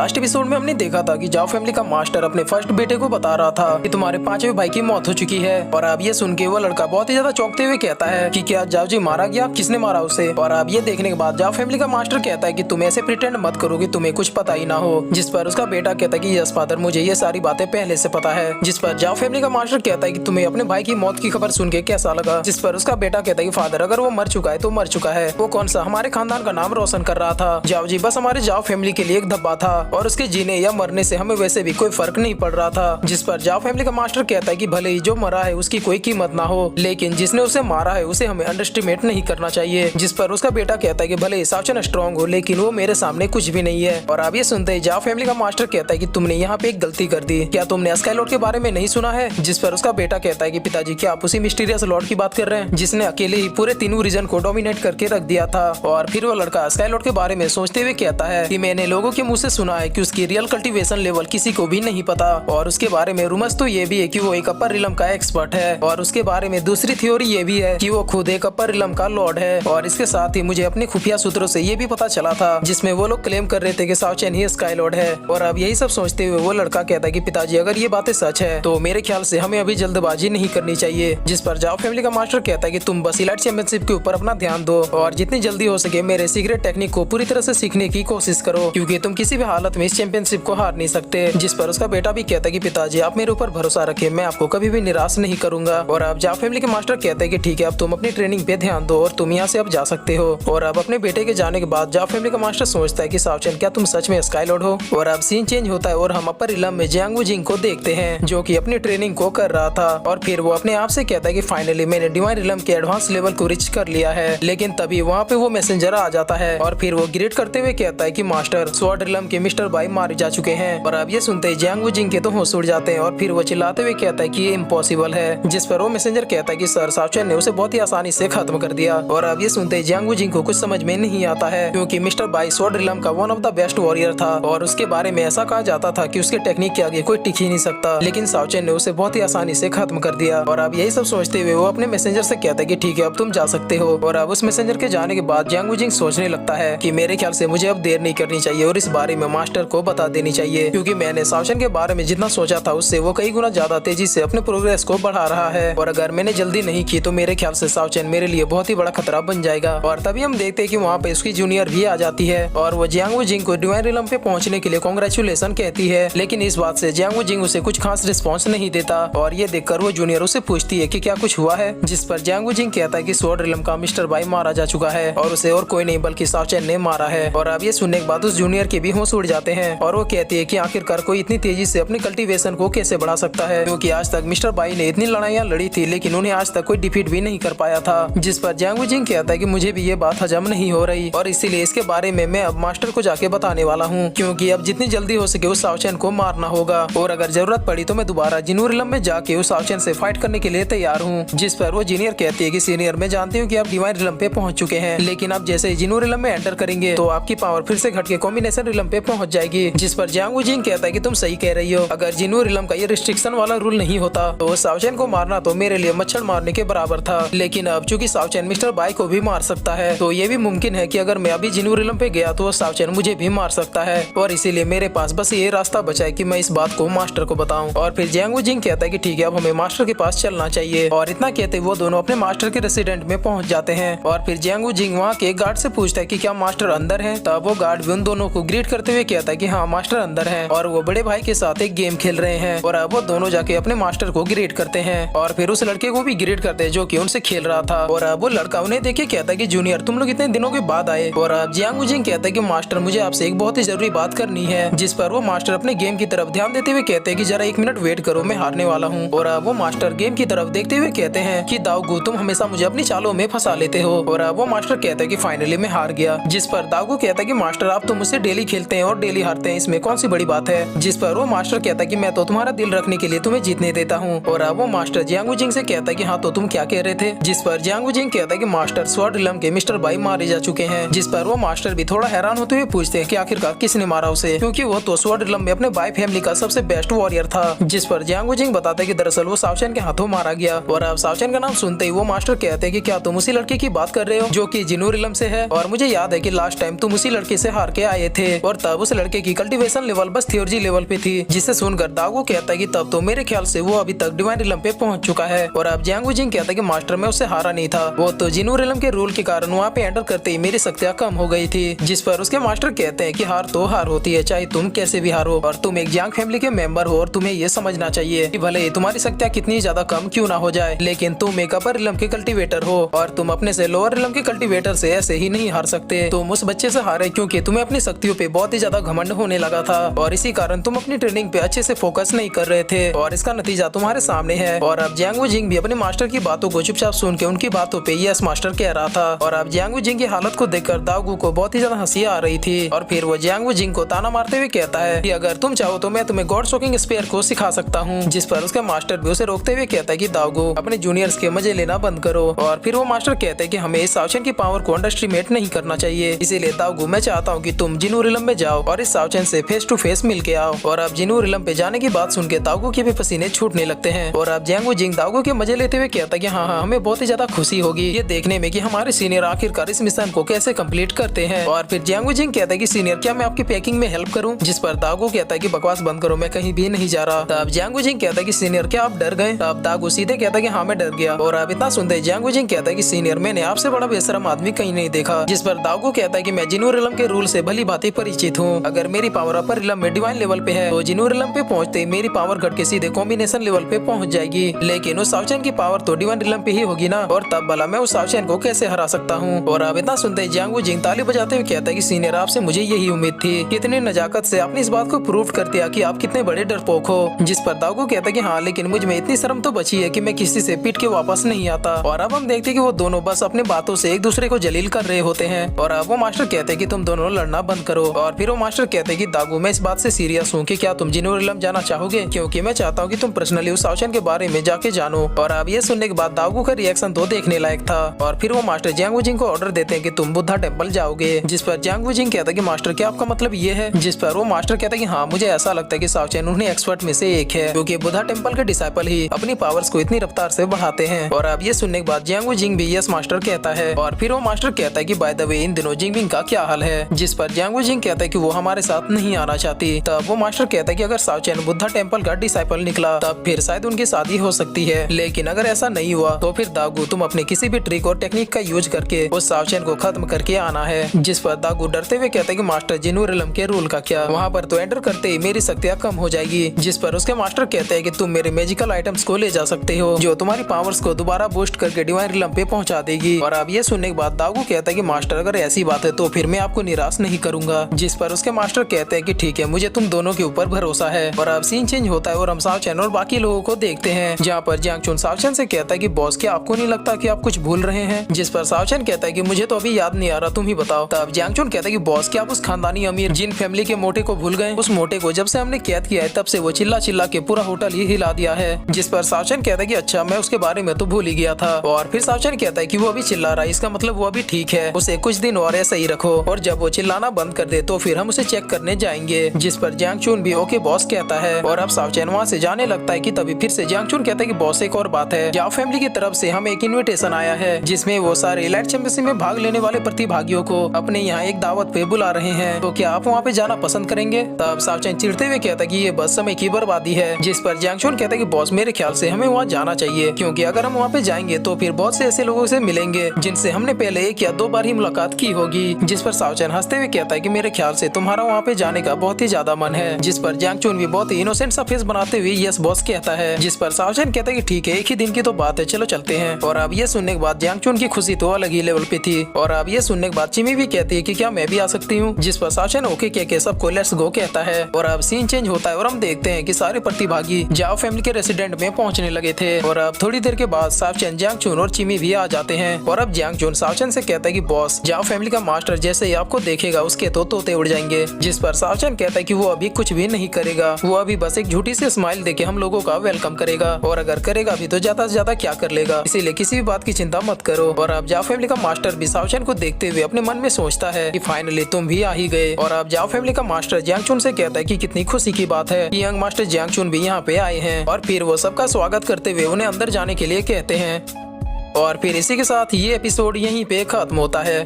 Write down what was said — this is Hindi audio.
लास्ट एपिसोड में हमने देखा था कि जाओ फैमिली का मास्टर अपने फर्स्ट बेटे को बता रहा था कि तुम्हारे पांचवें भाई की मौत हो चुकी है। और अब ये सुन के वो लड़का बहुत ही ज्यादा चौंकते हुए कहता है कि क्या जाओ जी मारा गया, किसने मारा उसे। और अब ये देखने के बाद जाओ फैमिली का मास्टर कहता है कि तुम ऐसे प्रिटेंड मत करो कि तुम्हें कुछ पता ही ना हो। जिस पर उसका बेटा कहता है कि यस फादर, मुझे ये सारी बातें पहले से पता है। जिस पर जाओ फैमिली का मास्टर कहता है कि तुम्हें अपने भाई की मौत की खबर सुन के कैसा लगा। जिस पर उसका बेटा कहता है कि फादर, अगर वो मर चुका है तो मर चुका है, वो कौन सा हमारे खानदान का नाम रोशन कर रहा था। जाओ जी बस हमारे जाओ फैमिली के लिए एक धब्बा था और उसके जीने या मरने से हमें वैसे भी कोई फर्क नहीं पड़ रहा था। जिस पर जाओ फैमिली का मास्टर कहता है कि भले ही जो मरा है उसकी कोई कीमत ना हो, लेकिन जिसने उसे मारा है उसे हमें अंडरस्टिमेट नहीं करना चाहिए। जिस पर उसका बेटा कहता है कि भले ही सावचन स्ट्रॉन्ग हो, लेकिन वो मेरे सामने कुछ भी नहीं है। और अब ये सुनते ही जाओ फैमिली का मास्टर कहता है कि तुमने यहाँ पे एक गलती कर दी, क्या तुमने स्काई लॉर्ड के बारे में नहीं सुना है। जिस पर उसका बेटा कहता है कि पिताजी, क्या आप उसी मिस्टीरियस लॉर्ड की बात कर रहे हैं जिसने अकेले ही पूरे तीनों रीजन को डोमिनेट करके रख दिया था। और फिर वो लड़का स्काई लॉर्ड के बारे में सोचते हुए कहता है कि मैंने लोगों के मुंह से सुना है कि उसकी रियल कल्टीवेशन लेवल किसी को भी नहीं पता, और उसके बारे में रूमर्स तो ये भी है कि वो एक अपर रिलम का एक्सपर्ट है। और उसके बारे में दूसरी थ्योरी ये भी है कि वो खुद एक अपर रिलम का लॉर्ड है। और इसके साथ ही मुझे अपने खुफिया सूत्रों से ये भी पता चला था जिसमें वो लोग क्लेम कर रहे थे कि सावचेन ही स्काई लॉर्ड है। और अब यही सब सोचते हुए वो लड़का कहता है कि पिताजी, अगर ये बातें सच है तो मेरे ख्याल से हमें अभी जल्दबाजी नहीं करनी चाहिए। जिस पर जाओ फैमिली का मास्टर कहता है कि तुम बस इलाइट चैंपियनशिप के ऊपर अपना ध्यान दो और जितनी जल्दी हो सके मेरे सीक्रेट टेक्निक को पूरी तरह से सीखने की कोशिश करो, क्योंकि तुम किसी भी हालत में इस चैंपियनशिप को हार नहीं सकते। जिस पर उसका बेटा भी कहता है कि पिताजी, आप मेरे ऊपर भरोसा रखें, मैं आपको कभी भी निराश नहीं करूंगा। और अब जाओ फैमिली के मास्टर कहते हैं कि ठीक है, अब तुम अपनी ट्रेनिंग पे ध्यान दो और तुम यहाँ से अब जा सकते हो। और अब अपने बेटे के जाने के बाद जाओ फैमिली का मास्टर सोचता है कि सावचेन, क्या तुम सच में स्काई लॉर्ड हो। और अब सीन चेंज होता है और हम अपर रिलम में जियांग वूजिंग को देखते हैं जो कि अपनी ट्रेनिंग को कर रहा था। और फिर वो अपने आप से कहता है कि फाइनली मैंने डिवाइन रिलम के एडवांस लेवल को रीच कर लिया है। लेकिन तभी वहाँ पे वो मैसेंजर आ जाता है और फिर वो ग्रेट करते हुए कहता है कि मास्टर, स्वॉर्ड रिलम के मिस्टर बाई मारे जा चुके हैं। और अब ये सुनते ही जियांग वूजिंग के तो होश उड़ जाते हैं और फिर वो चिल्लाते हुए कहता है कि ये इम्पॉसिबल है। जिस पर वो मैसेंजर कहता है कि सर, सावचेन ने उसे बहुत ही आसानी से खत्म कर दिया। और अब ये सुनते ही जियांग वूजिंग को कुछ समझ में नहीं आता है, क्योंकि मिस्टर बाई स्वॉर्ड रिलम का one of the best warrior था और उसके बारे में ऐसा कहा जाता था कि उसके टेक्निक के आगे कोई टिक ही नहीं सकता, लेकिन सावचेन ने उसे बहुत ही आसानी से खत्म कर दिया। और अब यही सब सोचते हुए वो अपने मैसेंजर से कहता है कि ठीक है, अब तुम जा सकते हो। और अब उस मैसेंजर के जाने के बाद जियांग वूजिंग सोचने लगता है कि मेरे ख्याल से मुझे अब देर नहीं करनी चाहिए और इस बारे में मास्टर को बता देनी चाहिए, क्योंकि मैंने सावचेन के बारे में जितना सोचा था उससे वो कई गुना ज्यादा तेजी से अपने प्रोग्रेस को बढ़ा रहा है। और अगर मैंने जल्दी नहीं की तो मेरे ख्याल से सावचेन मेरे लिए बहुत ही बड़ा खतरा बन जाएगा। और तभी हम देखते हैं कि वहाँ पे उसकी जूनियर भी आ जाती है और वो जियांग वूजिंग को डिवाइन रिलम पे पहुंचने के लिए कांग्रेचुलेशन कहती है। लेकिन इस बात से जियांग वूजिंग उसे कुछ खास रिस्पॉन्स नहीं देता और ये देखकर वो जूनियर उसे पूछती है कि क्या कुछ हुआ है। जिस पर जियांग वूजिंग कहता है कि स्वॉर्ड रिलम का मिस्टर बाई मारा जा चुका है और उसे और कोई नहीं बल्कि सावचेन ने मारा है। और अब ये सुनने के बाद उस जूनियर के भी होश उड़ जाते हैं और वो कहती है कि आखिरकार कोई इतनी तेजी से अपनी कल्टीवेशन को कैसे बढ़ा सकता है, क्योंकि आज तक मिस्टर बाई ने इतनी लड़ाइयाँ लड़ी थी लेकिन उन्हें आज तक कोई डिफीट भी नहीं कर पाया था। जिस पर जियांग वूजिंग कहता है कि मुझे भी ये बात हजम नहीं हो रही और इसीलिए इसके बारे में मैं अब मास्टर को जाके बताने वाला हूँ, क्योंकि अब जितनी जल्दी हो सके उस सावचेन को मारना होगा और अगर जरूरत पड़ी तो मैं दोबारा जिनू रिलम में जाके उस सावचेन से फाइट करने के लिए तैयार हूँ। जिस पर वो जूनियर कहती है कि सीनियर, मैं जानती हूँ कि आप डिवाइन रिलम पे पहुंच चुके हैं, लेकिन आप जैसे जिनू रिलम में एंटर करेंगे तो आपकी पावर फिर से घट के कॉम्बिनेशन रिलम पे पहुंच जाएगी। जिस पर जियांग वूजिंग कहता है कि तुम सही कह रही हो, अगर जिनू रिलम का ये रिस्ट्रिक्शन वाला रूल नहीं होता तो सावचेन को मारना तो मेरे लिए मच्छर मारने के बराबर था। लेकिन अब चूंकि सावचेन मिस्टर बाई को भी मार सकता है तो ये भी मुमकिन है कि अगर मैं अभी जिनू रिलम पे गया तो सावचेन मुझे भी मार सकता है, और इसीलिए मेरे पास बस ये रास्ता बचा है कि मैं इस बात को मास्टर को बताऊं। और फिर जियांग वूजिंग कहता है कि ठीक है, अब हमें मास्टर के पास चलना चाहिए। और इतना कहते वो दोनों अपने मास्टर के रेसिडेंट में पहुंच जाते हैं और फिर जियांग वूजिंग वहाँ के गार्ड से पूछता है कि क्या मास्टर अंदर है। तब वो गार्ड भी उन दोनों को ग्रीट करते हुए कहता है कि हाँ, मास्टर अंदर है और वो बड़े भाई के साथ एक गेम खेल रहे हैं। और अब वो दोनों जाके अपने मास्टर को ग्रेट करते हैं और फिर उस लड़के को भी ग्रेट करते हैं जो कि उनसे खेल रहा था। और अब वो लड़का उन्हें देख के कहता है कि जूनियर, तुम लोग इतने दिनों के बाद आए। और अब जियांग वूजिंग कहता है कि मास्टर, मुझे आपसे एक बहुत ही जरूरी बात करनी है। जिस पर वो मास्टर अपने गेम की तरफ ध्यान देते हुए कहते हैं कि जरा 1 मिनट वेट करो, मैं हारने वाला हूँ। और अब वो मास्टर गेम की तरफ देखते हुए कहते हैं कि दाऊगू, तुम हमेशा मुझे अपनी चालों में फंसा लेते हो। और अब वो मास्टर कहता है कि फाइनली मैं हार गया। जिस पर दाऊगू कहता है कि मास्टर, आप तो मुझसे डेली खेलते हैं और डेली हारते हैं, इसमें कौन सी बड़ी बात है। जिस पर वो मास्टर कहता है कि मैं तो तुम्हारा दिल रखने के लिए तुम्हें जीतने देता हूँ। और अब वो मास्टर जियांग वूजिंग से कहता है कि हाँ, तो तुम क्या कह रहे थे। जिस पर जियांग वूजिंग कहता है कि मास्टर, स्वॉर्ड रिलम के मिस्टर बाई मारे जा चुके हैं। जिस पर वो मास्टर भी थोड़ा हैरान होते हुए पूछते हैं कि आखिरकार किसने मारा उसे, क्योंकि वो तो स्वॉर्ड रिलम में अपने बाई फैमिली का सबसे बेस्ट वॉरियर था। जिस पर जियांग वूजिंग बताता है कि दरअसल वो सावचेन के हाथों मारा गया। और अब सावचेन का नाम सुनते ही वो मास्टर कहते हैं कि क्या तुम उसी लड़के की बात कर रहे हो जो कि जिनू रिलम से है। और मुझे याद है कि लास्ट टाइम तुम उसी लड़के से हार के आए थे और तब उस उस लड़के की कल्टीवेशन लेवल बस थियोरजी लेवल पे थी, जिसे सुनकर दागू कहता है कि तब तो मेरे ख्याल से वो अभी तक डिवाइन रिलम पे पहुंच चुका है। और अब जियांग वूजिंग कहता है कि मास्टर मैं उससे हारा नहीं था, वो तो जिनू रिलम के रूल के कारण वहाँ पे एंटर करते ही मेरी शक्तियाँ कम हो गई थी। जिस पर उसके मास्टर कहते हैं कि हार तो हार होती है, चाहे तुम कैसे भी हारो, और तुम एक जियांग फैमिली के मेंबर हो और तुम्हें ये समझना चाहिए कि भले ही तुम्हारी शक्तियाँ कितनी ज्यादा कम क्यों ना हो जाए, लेकिन तुम एक अपर रिलम के कल्टीवेटर हो और तुम अपने से लोअर रिलम के कल्टीवेटर से ऐसे ही नहीं हार सकते। तुम उस बच्चे से हारे क्योंकि तुम्हें अपनी शक्तियों पे बहुत ही ज्यादा घमंड होने लगा था और इसी कारण तुम अपनी ट्रेनिंग पे अच्छे से फोकस नहीं कर रहे थे और इसका नतीजा तुम्हारे सामने है। और अब जियांग वूजिंग भी अपने मास्टर की बातों को चुपचाप सुन के उनकी बातों पे यस मास्टर कह रहा था। और अब जियांग वूजिंग की हालत को देखकर दागू को बहुत ही ज्यादा हंसी आ रही थी और फिर वो जियांग वूजिंग को ताना मारते हुए कहता है कि अगर तुम चाहो तो मैं तुम्हें गॉड शॉकिंग स्पेयर को सिखा सकता हूँ। जिस पर उसका मास्टर भी उसे रोकते हुए कहता है कि दागू अपने जूनियर्स के मजे लेना बंद करो। और फिर वो मास्टर कहते हैं कि हमें इस सावचन की पावर को अंडरएस्टिमेट नहीं करना चाहिए, इसीलिए दागू मैं चाहता हूँ कि तुम जिनू रिलम में जाओ और इस सावचन से फेस टू फेस मिल के आओ। और अब जिनू रिलम पे जाने की बात सुन के दागू के भी पसीने छूटने लगते हैं। और अब जियांग वूजिंग दागू के मजे लेते हुए कहता है कि हाँ हमें बहुत ही ज्यादा खुशी होगी ये देखने में कि हमारे सीनियर आखिरकार इस मिशन को कैसे कंप्लीट करते हैं। और फिर जियांग वूजिंग कहता है कि सीनियर क्या मैं आपकी पैकिंग में हेल्प करूं? जिस पर दागू कहता है कि बकवास बंद करो, मैं कहीं भी नहीं जा रहा। तब जियांग वूजिंग कहता है कि सीनियर क्या आप डर गए? तब दागू सीधे कहता है कि हाँ मैं डर गया। और अब इतना सुनते जियांग वूजिंग कहता है कि सीनियर मैंने आपसे बड़ा बेशरम आदमी कहीं नहीं देखा। जिस पर दागू कहता है कि मैं जिनू रिलम के रूल से भली भांति परिचित हूँ, अगर मेरी पावर अपर रिलम में डिवाइन लेवल पे है तो जिनू रिलम पे पहुंचते मेरी पावर घट के सीधे कॉम्बिनेशन लेवल पे पहुंच जाएगी, लेकिन उस सावचन की पावर तो डिवाइन रिलम पे ही होगी ना, और तब भला मैं उस सावचन को कैसे हरा सकता हूँ? और अब इतना सुनते जियांग वूजिंग ताली बजाते हुए कहता है कि सीनियर आपसे मुझे यही उम्मीद थी, कितनी नजाकत से आपने इस बात को प्रूव कर दिया कि आप कितने बड़े डरपोक हो। जिस पर दागू कहता है कि हाँ लेकिन मुझ में इतनी शर्म तो बची है कि मैं किसी से पीट के वापस नहीं आता। और अब हम देखते हैं कि वो दोनों बस अपने बातों से एक दूसरे को जलील कर रहे होते हैं। और अब वो मास्टर कहते हैं कि तुम दोनों लड़ना बंद करो। और फिर वो मास्टर कहते हैं कि दागू मैं इस बात से सीरियस हूँ कि क्या तुम जिनू रिलम जाना चाहोगे, क्योंकि मैं चाहता हूँ कि तुम पर्सनली उस सावचन के बारे में जाके जानो। और अब ये सुनने के बाद दागू का रिएक्शन तो देखने लायक था। और फिर वो मास्टर जियांग वूजिंग को ऑर्डर देते हैं कि तुम बुद्धा टेम्पल जाओगे। जिस पर जियांग वूजिंग कहता है कि मास्टर क्या आपका मतलब ये है? जिस पर वो मास्टर कहता है कि हाँ मुझे ऐसा लगता है कि सावचन उन्हें एक्सपर्ट में से एक है, क्योंकि बुद्धा टेम्पल के डिसाइपल ही अपनी पावर्स को इतनी रफ्तार से बढ़ाते हैं। और अब ये सुनने के बाद जियांग वूजिंग भी यस मास्टर कहता है। और फिर वो मास्टर कहता है कि बाय द वे इन दिनों जिंगबिंग का क्या हाल है? जिस पर जियांग वूजिंग कहता है कि वो हमारे साथ नहीं आना चाहती। तब वो मास्टर कहता है कि अगर सावचन बुद्धा टेम्पल का डिसाइपल निकला तब फिर शायद उनकी शादी हो सकती है, लेकिन अगर ऐसा नहीं हुआ तो फिर दागू तुम अपने किसी भी ट्रिक और टेक्निक का यूज करके उस सावचन को खत्म करके आना है। जिस पर दागू डरते हुए कहता है कि मास्टर जिनू रिलम के रूल का क्या, वहाँ पर तो एंटर करते ही मेरी शक्तियाँ कम हो जाएगी। जिस पर उसके मास्टर कहते हैं कि तुम मेरे मैजिकल आइटम्स को ले जा सकते हो जो तुम्हारी पावर्स को दोबारा बूस्ट करके डिवाइन रिलम पे पहुंचा देगी। और अब ये सुनने के बाद दागू कहता है कि मास्टर अगर ऐसी बात है तो फिर मैं आपको निराश नहीं करूंगा। जिस पर उसके मास्टर कहते हैं कि ठीक है मुझे तुम दोनों के ऊपर भरोसा है। और अब सीन चेंज होता है और हम सावचन और बाकी लोगों को देखते हैं, जहाँ पर जियांग चुन सावचन से कहता है कि बॉस क्या आपको नहीं लगता कि आप कुछ भूल रहे हैं? जिस पर सावचन कहता है कि मुझे तो अभी याद नहीं आ रहा, तुम ही बताओ। तब जियांग चुन कहता है कि बॉस क्या आप उस खानदानी अमीर जिन फैमिली के मोटे को भूल गए? उस मोटे को जब से हमने कैद किया है तब से वो चिल्ला चिल्ला के पूरा होटल ही हिला दिया है। जिस पर सावचन कहता है कि अच्छा मैं उसके बारे में तो भूल ही गया था। और फिर सावचन कहता है कि वो अभी चिल्ला रहा है, इसका मतलब वो अभी ठीक है, उसे कुछ दिन और ऐसा ही रखो और जब वो चिल्लाना बंद कर दे तो फिर हम उसे चेक करने जाएंगे। जिस पर जियांग चुन भी ओके बॉस कहता है। और अब सावचन वहाँ से जाने लगता है कि तभी फिर से जियांग चुन कहता है कि बॉस एक और बात है, जाओ फैमिली की तरफ से हमें एक इनविटेशन आया है जिसमें वो सारे एलाइट चैंपियनशिप में भाग लेने वाले प्रतिभागियों को अपने यहाँ एक दावत पे बुला रहे हैं, तो क्या आप वहाँ पे जाना पसंद करेंगे? तब सावचन चिढ़ते हुए कहता है कि ये बस समय की बर्बादी है। जिस पर जियांग चुन कहता है कि बॉस मेरे ख्याल से हमें वहाँ जाना चाहिए, क्योंकि अगर हम वहाँ पे जाएंगे तो फिर बहुत से ऐसे लोगों से मिलेंगे जिनसे हमने पहले 1 या 2 बार ही मुलाकात की होगी। जिस पर सावचन हंसते हुए कहता है कि मेरे ख्याल से तुम्हारा वहाँ पे जाने का बहुत ही ज्यादा मन है। जिस पर जियांग चुन भी बहुत ही इनोसेंट सा फेस बनाते हुए यस बॉस कहता है। जिस पर सावचन कहता है कि ठीक है एक ही दिन की तो बात है, चलो चलते हैं। और अब ये सुनने के बाद जियांग चुन की खुशी तो अलग ही लेवल पे थी। और अब ये सुनने के बाद चिमी भी कहती है कि क्या मैं भी आ सकती हूँ? जिस पर सावचन ओके कह के सबको लेट्स गो कहता है। और अब सीन चेंज होता है और हम देखते हैं कि सारे प्रतिभागी जाओ फैमिली के रेसिडेंट में पहुंचने लगे थे। और अब थोड़ी देर के बाद सावचन जियांग चुन और चिमी भी आ जाते हैं। और अब जियांग चुन सावचन से कहता है कि बॉस जाओ फैमिली का मास्टर जैसे ही आपको देखेगा उसके तो तोते उड़ जाएंगे। जिस पर सावचन कहता है कि वो अभी कुछ भी नहीं करेगा, वो अभी बस एक झूठी सी स्माइल देके हम लोगों का वेलकम करेगा, और अगर करेगा भी तो ज्यादा से ज्यादा क्या कर लेगा, इसीलिए किसी भी बात की चिंता मत करो। और अब जाओ फैमिली का मास्टर भी सावचन को देखते हुए अपने मन में सोचता है कि फाइनली तुम भी आ ही गए। और अब जाओ फैमिली का मास्टर जियांग चुन से कहता है कि कितनी खुशी की बात है कि यंग मास्टर जियांग चुन भी यहाँ पे आए हैं। और फिर वो सबका स्वागत करते हुए उन्हें अंदर जाने के लिए कहते हैं। और फिर इसी के साथ ये एपिसोड यहीं पे खत्म होता है।